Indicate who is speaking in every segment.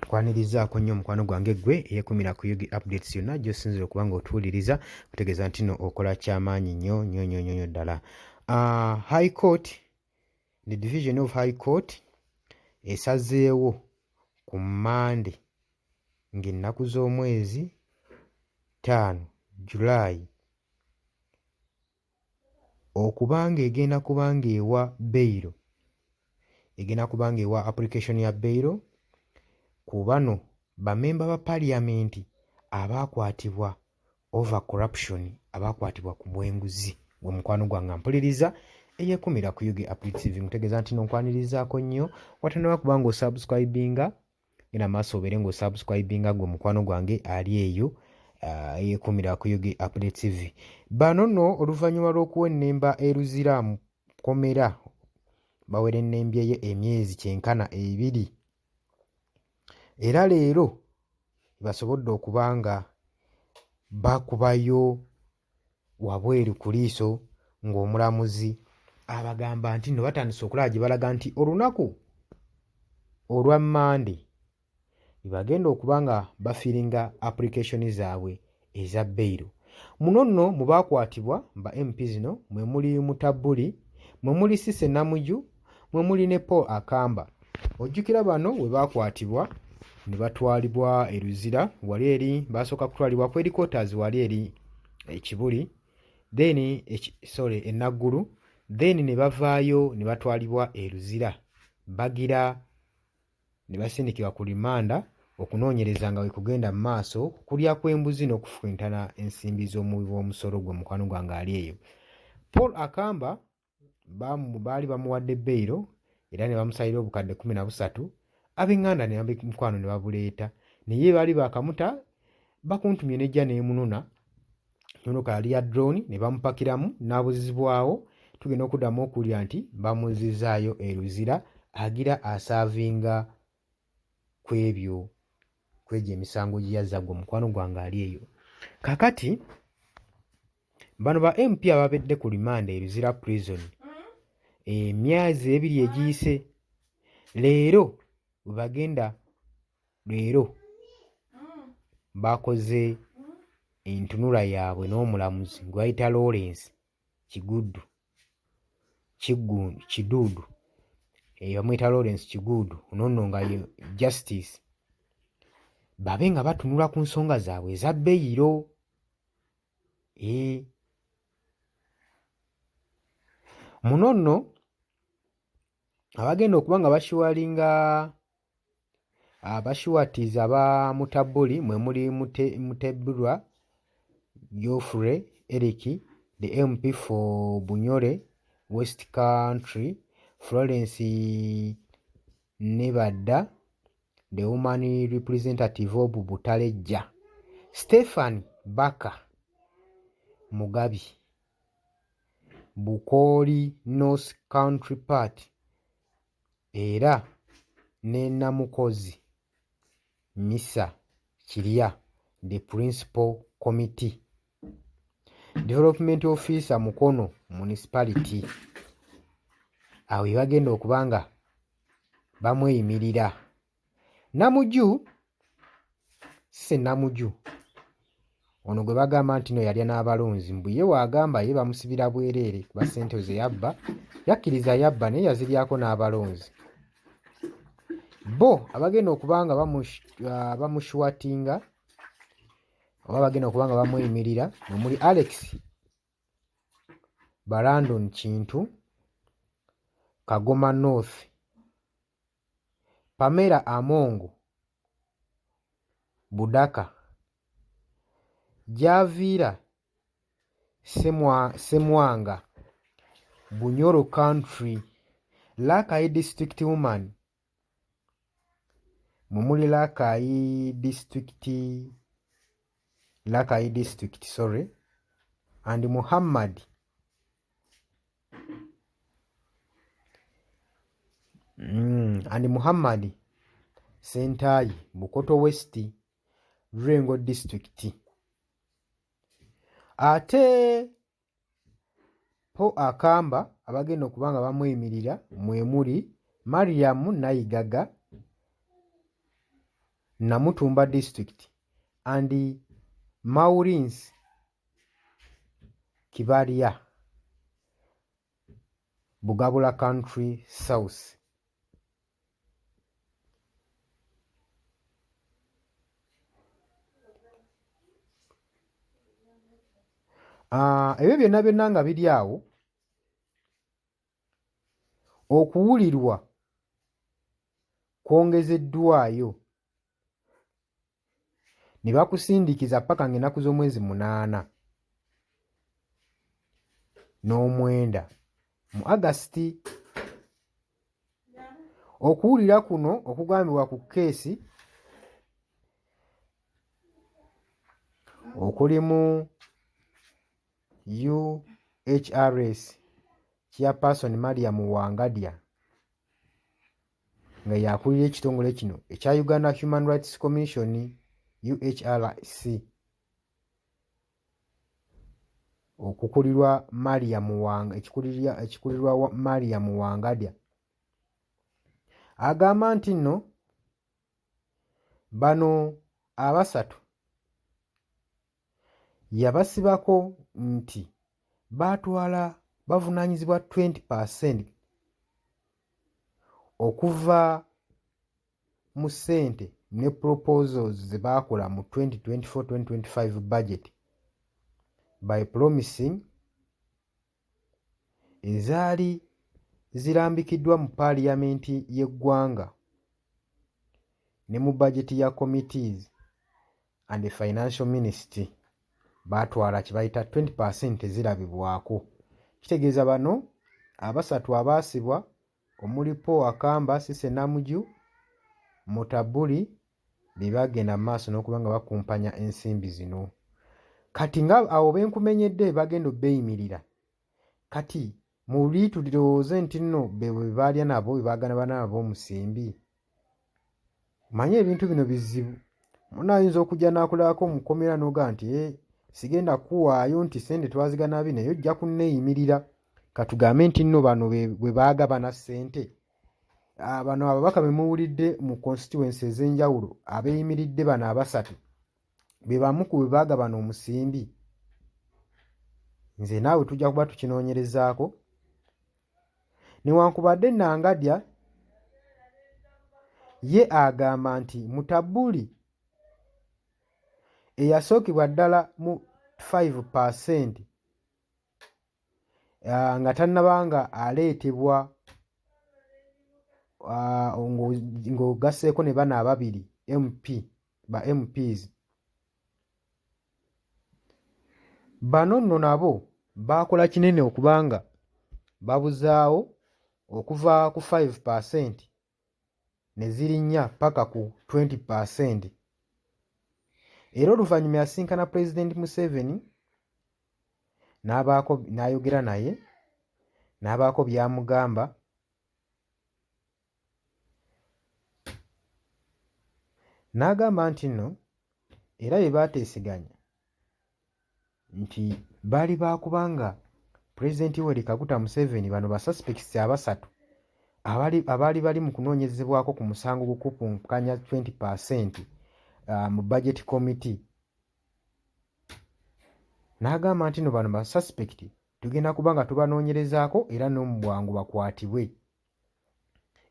Speaker 1: Nkwanirizaako nnyo mukwano gwange gwe eyekumira ku Yugi updates yonna gy'osinzira okuba ng'otuwuliriza kutegeeza nti no okola kyamaanyi nnyo ddala. High Court, the Division of High Court esazeewo ku Monday ng'ennaku z'omwezi 5 July okuba ng'egenda kuba ng'ewa beyiro, egenda kuba ng'ewa application ya beyiro ku bano bamemba ba paliamenti abaakwatibwa over corruption, abaakwatibwa ku bw'enguzi. Gwe mukwano gwange mpuliriza eyeekumira ku Yugi Updates TV, nkutegeeza nti nkwanirizaako nnyo watannaba kuba ng'osubscribinga genda maaso obeere ng'osubscribinga gwe mukwano gwange ali eyo eyeekumira ku Yugi Updates TV. Bano nno oluvannyuma lw'okuwa ennemba eruzira mu kkomera bawera ennembye emyezi kyenkana 2 era leero basobodde okuba nga bakubayo wabweru ku liiso ng'omulamuzi abagamba nti nno batandise okulaba gye balaga nti olunaku olwa Monday bagenda okuba nga bafiringa application zaabwe eza beyiro. Muno nno mu baakwatibwa ba MP zino mwe muli Mutabuli, mwe muli Cissy Namuju, mwe muli ne Paul Akamba. Ojjukira bano we baakwatibwa ne batwalibwa eruzira wali eri, basooka kutwalibwa ku headquarters wali eri Kibuli, then e Naggulu, then ne bavaayo ne batwalibwa eruzira bagira ne basindikibwa ku limanda okunoonyereza nga bwe kugenda mu maaso kulya kw'embuzi n'okufuntana ensimbi z'omuwi w'omusolo gwe mukwano gwange ali eyo. Paul Akamba baali bamuwadde beyiro era ne bamusalira obukadde 13, ab'eŋŋanda ne bamukwano ne babuleeta naye baali bakamuta bakuntumye nejja n'emununa emotoka yali ya drone ne bamupakiramu n'abuzibwawo. Tugenda okuddamu okuwulira nti bamuzizaayo eruzira agira asaavinga kw'egyo emisango gye yazza gwe mukwano gwange ali eyo. Kakati bano ba MP ababedde ku limanda eruzira prison emyezi 2 egiyise, leero bakoze entunula yaabwe n'omulamuzi gwe bayita Lawrence Kiduudu, bamuyita Lawrence Kiguudu, nonno nga ye Justice, babe nga batunula ku nsonga zaabwe eza beyiro. Muno nno abagenda okuba nga bashuwatiza aba Mutabuli mwe muli Mutebulwa Geoffrey Eric, the MP for Bunyore West Country, Florence Nebadda, the woman representative of Butalejja, Stephen Baka Mugabi, Bukoli North Country Party, era ne Namukozi Misa Kirya, the Principal Committee, Development Officer Mukono Municipality. Awo bagenda okuba nga bamweyimirira. Namuju, Cissy Namuju ono gwe bagamba nti no yalya n'abalonzi, mbu ye waagamba ye bamusibira bwereere kuba ssente ze yabba, yakkiriza yabba naye yaziryako n'abalonzi. Bo abagenda okuba nga bamushwatinga oba bagenda okuba nga bamweyimirira omuli Alex Barandon Kintu, Kagoma North, Pamela Amongo Budaka, Javira Semwanga Bunyoro Country, Lakai District Woman, mumuli Lakai District, sorry, and Muhammad Sentayi Bukoto West Rengo District. Ate Paul Akamba abagenda okuba nga bamweyimirira mwe muli Mariam Nayigaga, Namutumba District and Maurins Kibaria Bugabula Country South. Ebyo byonna nga biri awo, okuwulirwa kwongezeddwayo ne bakusindikiza paka ng'ennaku z'omwezi 8 n'omwenda mu Agasiti. Okuwulira kuno okugambibwa ku keesi okulimu UHRS Chairperson Mariam Wangadya nga yakulira ekitongole kino ekya Uganda Human Rights Commission UHRC, okukulirwa ekikulirwa Mariam Wangadya agamba nti nno bano abasatu yabasibako nti bavunaanyizibwa 20% okuva mu ssente ne proposals ze baakola mu 2024-2025 budget by promising ezaali zirambikiddwa mu paaliyamenti y'eggwanga ne mu bajeti ya committees and the financial ministry. Baatwala kye bayita 20% ezirabibwako. Kitegeeza bano abasatu abaasibwa omuli Paul Akamba, Cissy Namuju, Mutabuli be bagenda mu maaso n'okuba nga bakumpanya ensimbi zino. Kati nga awo benkumenyedde bagenda obbeeyimirira. Kati muli tulowooze nti nno be baalya nabo be baagana nabo omusimbi. Manye ebintu bino bizibu. Munaayinza okujja n'akulabako omukomera n'oga nti sigenda kuwaayo nti ssente twazigana nabi naye ojja kunneeyimirira. Katugambe nti nno bano bwe baagabana ssente. Bano ababaka be muwulidde mu constituency ez'enjawulo abeeyimiridde bano abasatu be bamu ku be baagabana omusimbi. Nze naawe tujja kuba tukinoonyerezaako. Newankubadde Nangadya ye agamba nti Mutabuli eyasookebwa ddala mu 5% nga tannabanga aleetebwa ng'ogasseeko ne bano ababiri MPs. Bano nno nabo baakola kinene okubanga babuzaawo okuva ku 5% ne zirinnya paka ku 20%. Era oluvannyuma yasinkana President Museveni n'ayogera naye n'abaako by'amugamba. N'agamba nti nno era bye baateeseganya nti baali baakubanga Pulezidenti Yoweri Kaguta Museveni bano basuspects abasatu abaali bali mu kunoonyezebwako ku musango gukupunkanya 20% mu budget committee. N'agamba nti no bano basuspect tugenda kuba nga tubanoonyerezaako era n'omu bwangu bakwatibwe.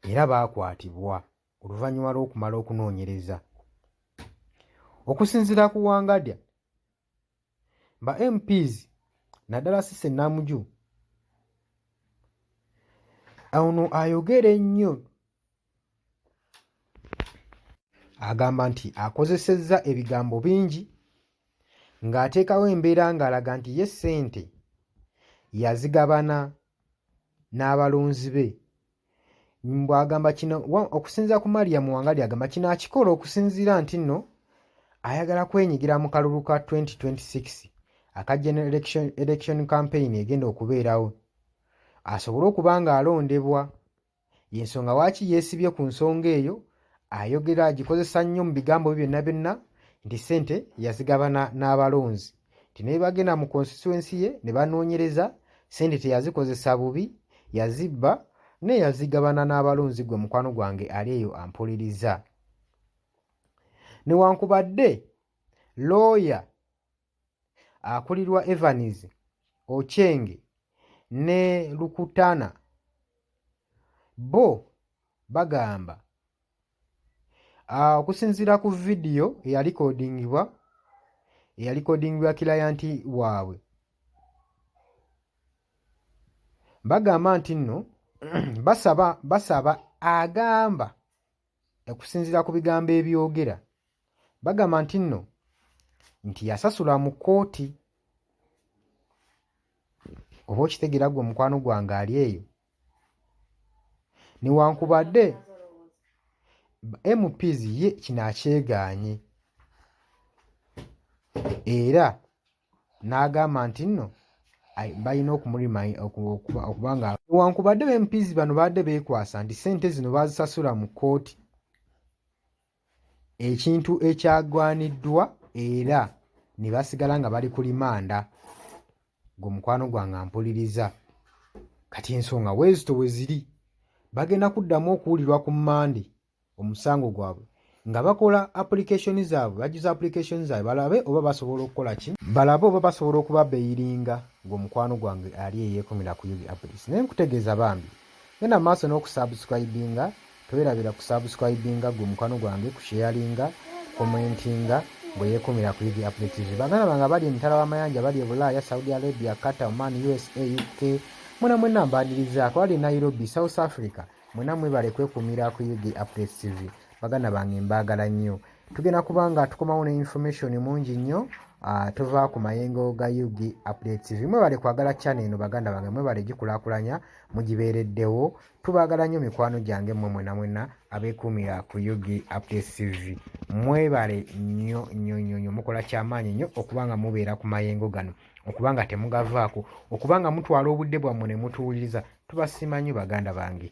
Speaker 1: Era baakwatibwa oluvannyuma lw'okumala okunoonyereza. Okusinziira ku Wangadya, ba MPs naddala Cissy Namuju ono ayogera ennyo, agamba nti akozesezza ebigambo bingi ng'ateekawo embeera ng'alaga nti ye ssente yazigabana n'abalonzi be. Bw'agamba kino okusinziira ku Mariam Wangadya agamba kino akikola okusinziira nti nno ayagala kwenyigira mu kalulu ka 2026 aka general election campaign egenda okubeerawo asobole okuba ng'alondebwa. Y'ensonga lwaki yeesibye ku nsonga eyo, ayogera agikozesa nnyo mu bigambo byonna byonna nti ssente yazigabana n'abalonzi. Nti naye bagenda mu constituency ye ne banoonyereza ssente teyazikozesa bubi, yazibba naye yazigabana n'abalonzi. Gwe mukwano gwange ali eyo ampuliriza. newankubadde looya akulirwa Evans Ocheng ne Lukutana bo bagamba okusinziira ku vidiyo eyalikodingibwa kilayanti waabwe, bagamba nti nno basaba agamba okusinziira ku bigambo ebyogera, bagamba nti nno nti yasasula mu kkooti. Oba okitegeera gwe mukwano gwange ali eyo, newankubadde MPs ye kino akyegaanye era n'agamba nti nno balina okuba nga newankubadde MPs bano badde beekwasa nti ssente zino baazisasula mu kkooti, ekintu ekyagwaniddwa era ne basigala nga bali ku limanda. Gwe mukwano gwange ampuliriza, kati ensonga weezito we ziri. Bagenda kuddamu okuwulirwa ku Monday omusango gwabwe nga bakola application zaabwe, bajuza application zaabwe balabe oba basobola okukola ki, balabe oba basobola okuba beyiringa. Gwe mukwano gwange ali eyeekomera ku Yugi Updates. Naye nkutegeeza bambi, genda maaso n'okusubscribinga, towerabira kusubscribinga gwe mukwano gwange, kusharinga, commentinga bweyeekomera ku Yugi Updates. Baganda bange bali emitala w'amayanja, bali e Bulaaya, Saudi Arabia, Qatar, Oman, USA, UK, mwena mbanirizaako, bali Nairobi, South Africa, mwena mwebale kwekumira ku Yugi Updates TV. Baganda bange mbaagala nnyo. Tugenda kubanga tukomawo ne information mungi nnyo tuva ku mayengo ga Yugi Updates TV. Mwebale kwagala channel eno baganda bange, mwebale gikulaakulanya mugibeereddewo. Tubaagala nnyo mikwano gyange mmwe mwena abeekumira ku Yugi Updates TV. Mwebale nnyo mukola kyamaanyi nnyo okubanga mubeera ku mayengo gano, okubanga temugavaako, okubanga mutwala obudde bwammwe ne mutuwuliriza. Tubasiima nnyo baganda bange.